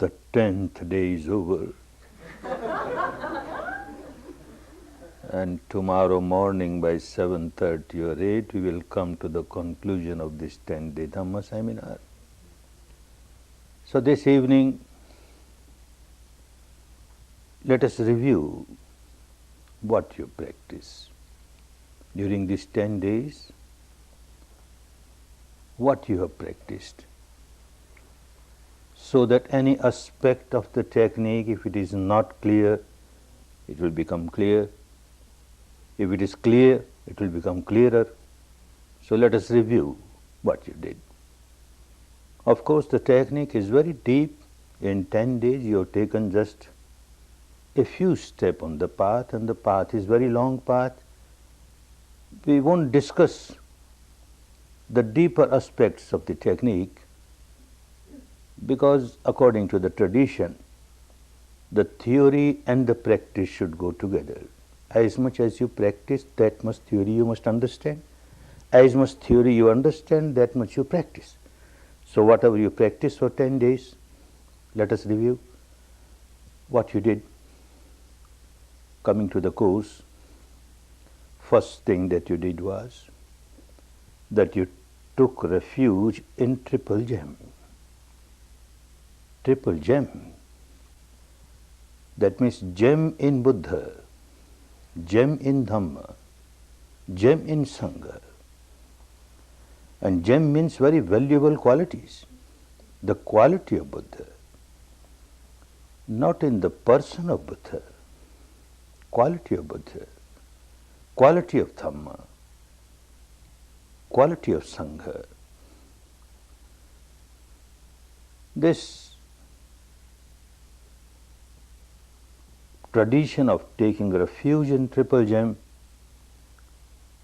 the 10th day is over. And tomorrow morning by 7:30 or 8, we will come to the conclusion of this 10-day Dhamma seminar. So this evening, let us review what you practice during these 10 days, what you have practiced, so that any aspect of the technique, if it is not clear, it will become clear. If it is clear, it will become clearer. So let us review what you did. Of course, the technique is very deep. In 10 days, you have taken just a few steps on the path, and the path is very long path. We won't discuss the deeper aspects of the technique because according to the tradition, the theory and the practice should go together. As much as you practice, that much theory you must understand. As much theory you understand, that much you practice. So whatever you practice for 10 days, let us review what you did. Coming to the course, first thing that you did was that you took refuge in triple gem. Triple gem. That means gem in Buddha, gem in Dhamma, gem in Sangha. And gem means very valuable qualities. The quality of Buddha, not in the person of Buddha, quality of Buddha, quality of Dhamma, quality of Sangha. This tradition of taking refuge in triple gem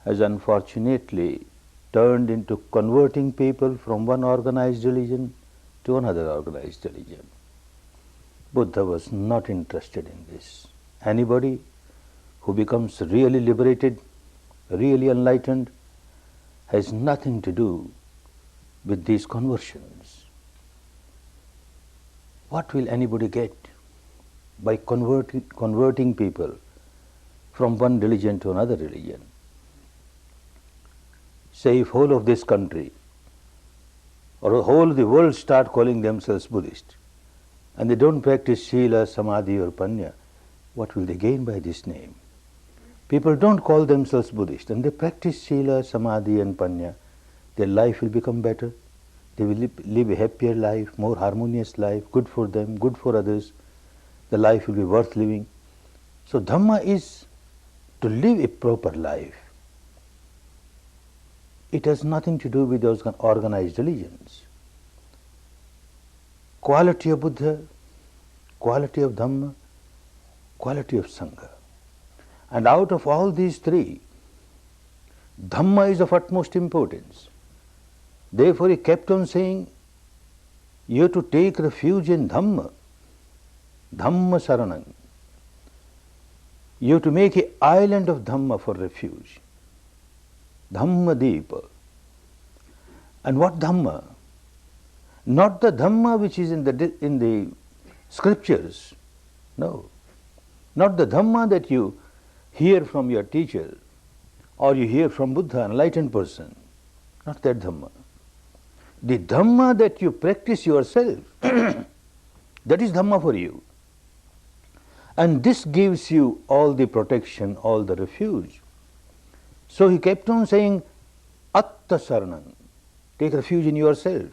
has unfortunately turned into converting people from one organized religion to another organized religion. Buddha was not interested in this. Anybody who becomes really liberated, really enlightened, has nothing to do with these conversions. What will anybody get by converting people from one religion to another religion? Say if whole of this country or whole of the world start calling themselves Buddhist and they don't practice Sila, Samadhi or Panya, what will they gain by this name? People don't call themselves Buddhist and they practice Sila, Samadhi and Panya. Their life will become better. They will live a happier life, more harmonious life, good for them, good for others. The life will be worth living. So Dhamma is to live a proper life. It has nothing to do with those organized religions. Quality of Buddha, quality of Dhamma, quality of Sangha. And out of all these three, Dhamma is of utmost importance. Therefore he kept on saying, you have to take refuge in Dhamma, Dhamma Saranam. You have to make an island of Dhamma for refuge. Dhamma Deepa. And what Dhamma? Not the Dhamma which is in the scriptures. No. Not the Dhamma that you hear from your teacher or you hear from Buddha, an enlightened person. Not that Dhamma. The Dhamma that you practice yourself, that is Dhamma for you. And this gives you all the protection, all the refuge. So he kept on saying, Atta Saranam, take refuge in yourself.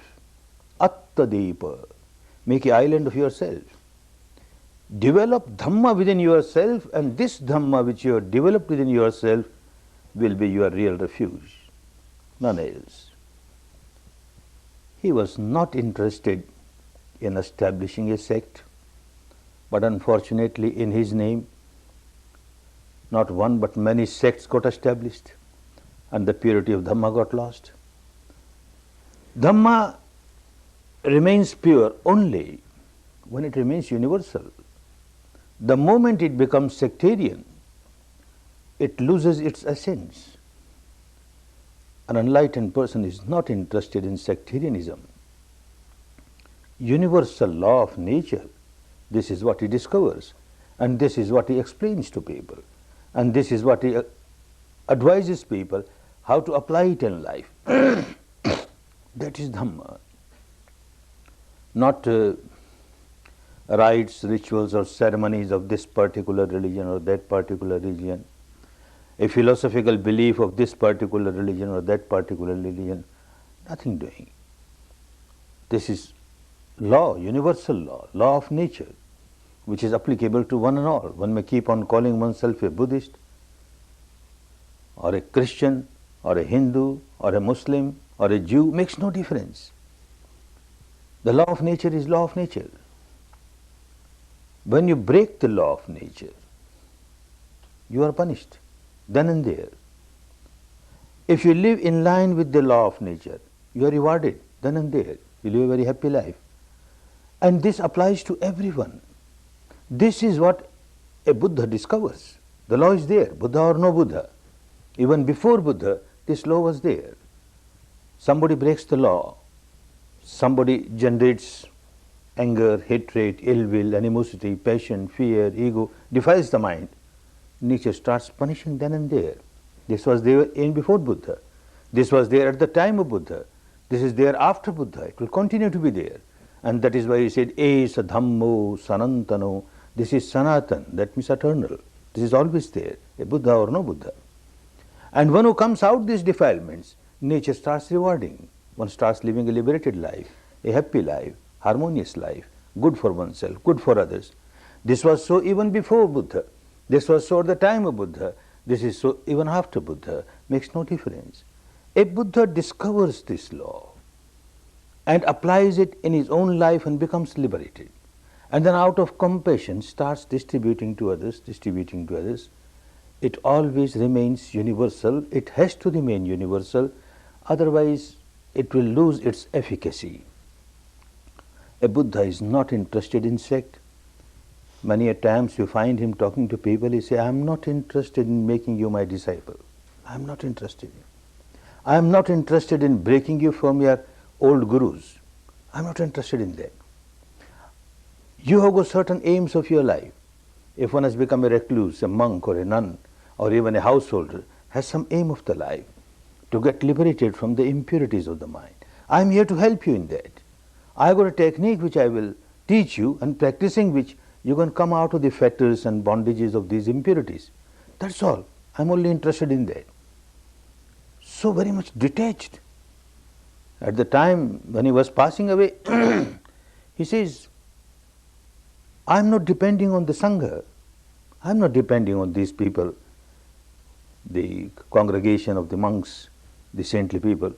Atta Deepa, make an island of yourself. Develop Dhamma within yourself, and this Dhamma which you have developed within yourself will be your real refuge, none else. He was not interested in establishing a sect, but unfortunately in his name, not one but many sects got established and the purity of Dhamma got lost. Dhamma remains pure only when it remains universal. The moment it becomes sectarian, it loses its essence. An enlightened person is not interested in sectarianism. universal law of nature. This is what he discovers, and this is what he explains to people, and this is what he advises people how to apply it in life. That is Dhamma. Not rites, rituals or ceremonies of this particular religion or that particular religion, a philosophical belief of this particular religion or that particular religion, nothing doing. This is law, universal law, law of nature, which is applicable to one and all. One may keep on calling oneself a Buddhist or a Christian or a Hindu or a Muslim or a Jew, makes no difference. The law of nature is law of nature. When you break the law of nature, you are punished then and there. If you live in line with the law of nature, you are rewarded then and there. You live a very happy life. And this applies to everyone. This is what a Buddha discovers. The law is there, Buddha or no Buddha. Even before Buddha, this law was there. Somebody breaks the law, somebody generates anger, hatred, ill will, animosity, passion, fear, ego, defiles the mind. Nature starts punishing then and there. This was there in before Buddha. This was there at the time of Buddha. This is there after Buddha. It will continue to be there. And that is why he said, Esa Dhammo Sanantano. This is Sanatan, that means eternal. This is always there, a Buddha or no Buddha. And one who comes out these defilements, nature starts rewarding. One starts living a liberated life, a happy life, harmonious life, good for oneself, good for others. This was so even before Buddha. This was so at the time of Buddha. This is so even after Buddha. Makes no difference. A Buddha discovers this law and applies it in his own life and becomes liberated. And then out of compassion starts distributing to others, distributing to others. It always remains universal. It has to remain universal, otherwise it will lose its efficacy. A Buddha is not interested in sect. Many a times you find him talking to people, he says, I am not interested in making you my disciple. I am not interested in. I am not interested in breaking you from your old gurus. I am not interested in that. You have got certain aims of your life. If one has become a recluse, a monk or a nun, or even a householder, has some aim of the life, to get liberated from the impurities of the mind. I am here to help you in that. I have got a technique which I will teach you, and practicing which you can come out of the fetters and bondages of these impurities. That's all. I am only interested in that. So very much detached. At the time when he was passing away, he says, I am not depending on the Sangha. I am not depending on these people, the congregation of the monks, the saintly people.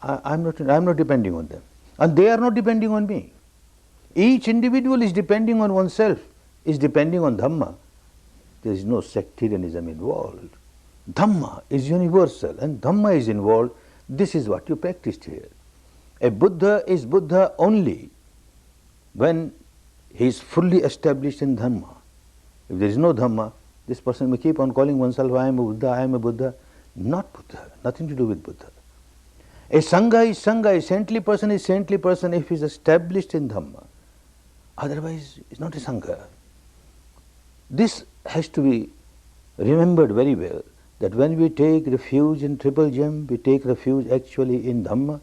I am not depending on them. And they are not depending on me. Each individual is depending on oneself, is depending on Dhamma. There is no sectarianism involved. Dhamma is universal and Dhamma is involved. This is what you practiced here. A Buddha is Buddha only when he is fully established in Dhamma. If there is no Dhamma, this person may keep on calling oneself, I am a Buddha, I am a Buddha. Not Buddha, nothing to do with Buddha. A Sangha is Sangha, a saintly person is saintly person if he is established in Dhamma. Otherwise, it's not a Sangha. This has to be remembered very well, that when we take refuge in Triple Gem, we take refuge actually in Dhamma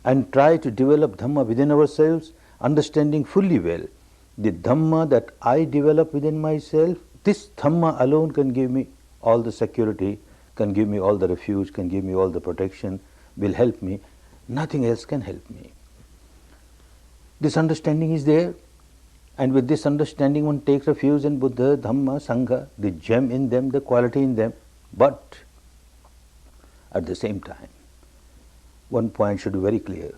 and try to develop Dhamma within ourselves, understanding fully well the Dhamma that I develop within myself. This Dhamma alone can give me all the security, can give me all the refuge, can give me all the protection, will help me. Nothing else can help me. This understanding is there, and with this understanding one takes refuge in Buddha, Dhamma, Sangha, the gem in them, the quality in them. But at the same time, one point should be very clear.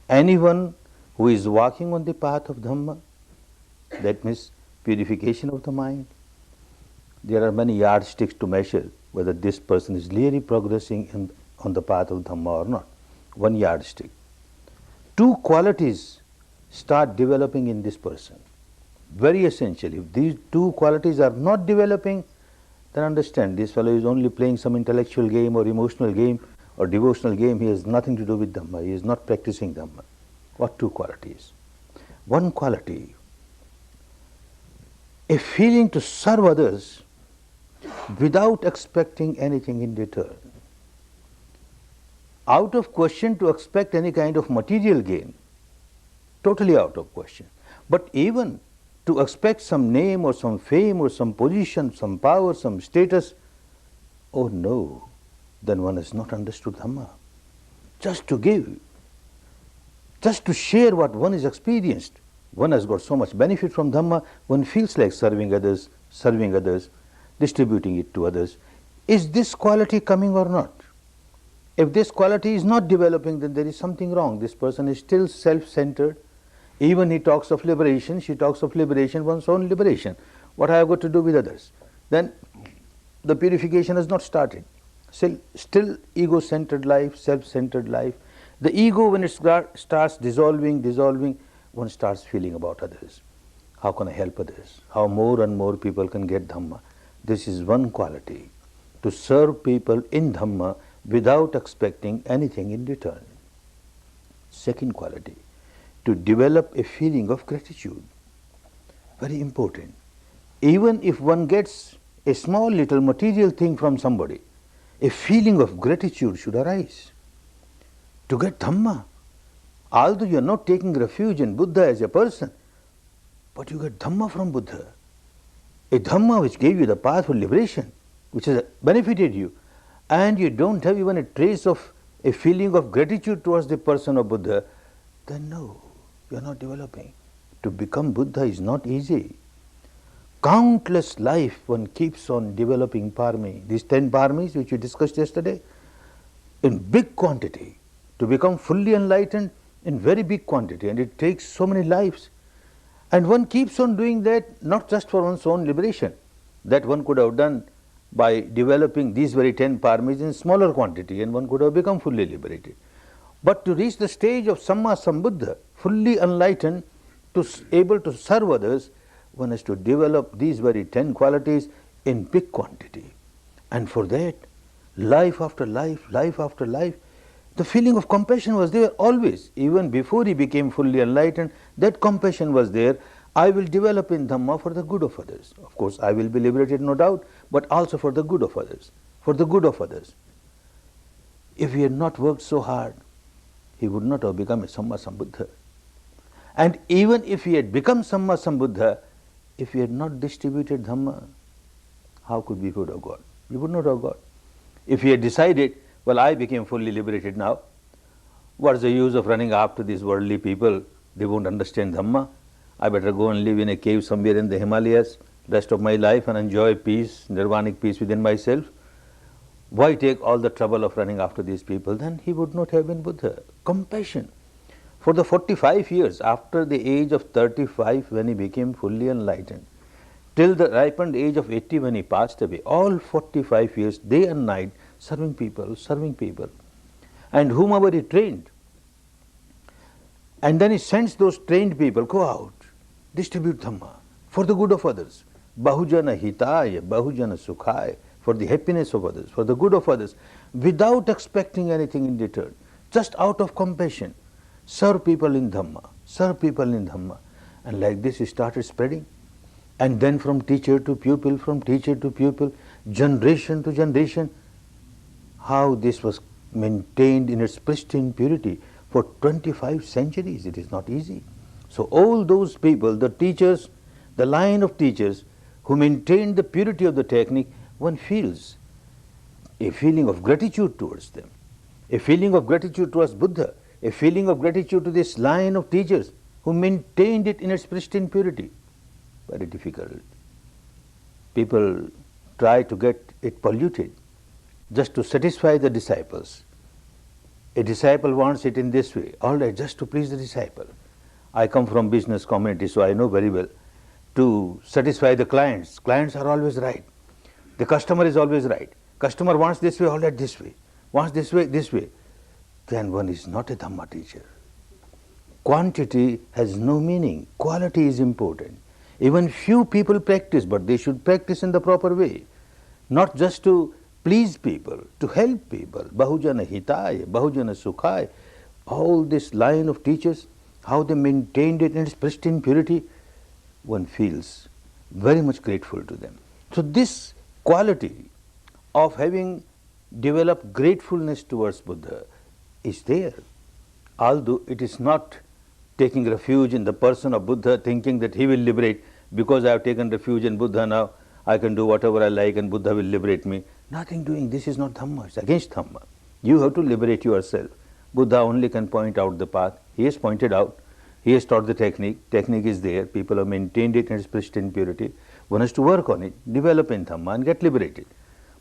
Anyone who is walking on the path of Dhamma, that means purification of the mind, there are many yardsticks to measure whether this person is really progressing on the path of Dhamma or not. One yardstick. Two qualities start developing in this person. Very essential. If these two qualities are not developing, then understand this fellow is only playing some intellectual game or emotional game or devotional game. He has nothing to do with Dhamma. He is not practicing Dhamma. What two qualities? One quality, a feeling to serve others without expecting anything in return. Out of question to expect any kind of material gain, totally out of question. But even to expect some name or some fame or some position, some power, some status, oh no, then one has not understood Dhamma. Just to give, just to share what one has experienced, one has got so much benefit from Dhamma, one feels like serving others, distributing it to others. Is this quality coming or not? If this quality is not developing, then there is something wrong. This person is still self-centered. Even he talks of liberation, she talks of liberation, one's own liberation. What I have got to do with others? Then the purification has not started. Still ego-centered life, self-centered life. The ego, when it starts dissolving, one starts feeling about others. How can I help others? How more and more people can get Dhamma? This is one quality, to serve people in Dhamma without expecting anything in return. Second quality, to develop a feeling of gratitude. Very important. Even if one gets a small little material thing from somebody, a feeling of gratitude should arise. To get Dhamma, although you are not taking refuge in Buddha as a person, but you get Dhamma from Buddha, a Dhamma which gave you the path for liberation, which has benefited you, and you don't have even a trace of a feeling of gratitude towards the person of Buddha, then no, you are not developing. To become Buddha is not easy. Countless life one keeps on developing parami, these 10 paramis which we discussed yesterday, in big quantity. To become fully enlightened in very big quantity, and it takes so many lives. And one keeps on doing that not just for one's own liberation, that one could have done by developing these very 10 paramis in smaller quantity, and one could have become fully liberated. But to reach the stage of Samma Sambuddha, fully enlightened, able to serve others, one has to develop these very 10 qualities in big quantity. And for that, life after life, the feeling of compassion was there always. Even before he became fully enlightened, that compassion was there. I will develop in Dhamma for the good of others. Of course, I will be liberated, no doubt, but also for the good of others. For the good of others. If he had not worked so hard, he would not have become a Samma Sambuddha. And even if he had become Samma Sambuddha, if he had not distributed Dhamma, how could we would have got? We would not have got. If he had decided, well, I became fully liberated now, what's the use of running after these worldly people? They won't understand Dhamma. I better go and live in a cave somewhere in the Himalayas, rest of my life, and enjoy peace, nirvanic peace within myself. Why take all the trouble of running after these people? Then he would not have been Buddha. Compassion. For the 45 years after the age of 35 when he became fully enlightened, till the ripened age of 80 when he passed away, all 45 years, day and night, serving people, and whomever he trained. And then he sends those trained people, go out, distribute Dhamma for the good of others. Bahujana hitaya, bahujana sukhaya, for the happiness of others, for the good of others, without expecting anything in return, just out of compassion. Serve people in Dhamma, serve people in Dhamma. And like this he started spreading. And then from teacher to pupil, from teacher to pupil, generation to generation, how this was maintained in its pristine purity for 25 centuries. It is not easy. So all those people, the teachers, the line of teachers who maintained the purity of the technique, one feels a feeling of gratitude towards them, a feeling of gratitude towards Buddha, a feeling of gratitude to this line of teachers who maintained it in its pristine purity. Very difficult. People try to get it polluted just to satisfy the disciples. A disciple wants it in this way, all right, just to please the disciple. I come from business community, so I know very well. To satisfy the clients, clients are always right. The customer is always right. Customer wants this way, all right, this way. Wants this way, this way. Then one is not a Dhamma teacher. Quantity has no meaning. Quality is important. Even few people practice, but they should practice in the proper way. Not just to please people, to help people. Bahujana hitaya, bahujana sukhaya. All this line of teachers, how they maintained it in its pristine purity, one feels very much grateful to them. So this quality of having developed gratefulness towards Buddha is there, although it is not taking refuge in the person of Buddha, thinking that he will liberate. Because I have taken refuge in Buddha, now I can do whatever I like and Buddha will liberate me. Nothing doing. This is not Dhamma. It's against Dhamma. You have to liberate yourself. Buddha only can point out the path. He has pointed out. He has taught the technique. Technique is there. People have maintained it in its pristine purity. One has to work on it, develop in Dhamma and get liberated.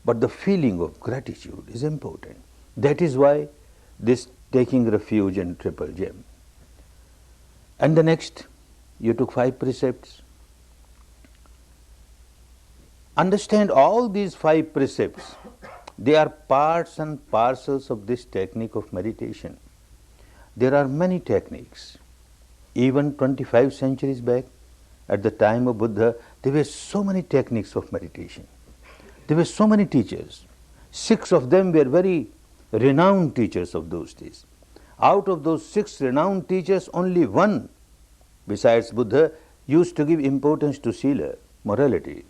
But the feeling of gratitude is important. That is why this taking refuge in Triple Gem. And the next, you took 5 precepts. Understand all these 5 precepts. They are parts and parcels of this technique of meditation. There are many techniques. Even 25 centuries back, at the time of Buddha, there were so many techniques of meditation. There were so many teachers. 6 of them were very renowned teachers of those days. Out of those 6 renowned teachers, only one, besides Buddha, used to give importance to sila, morality.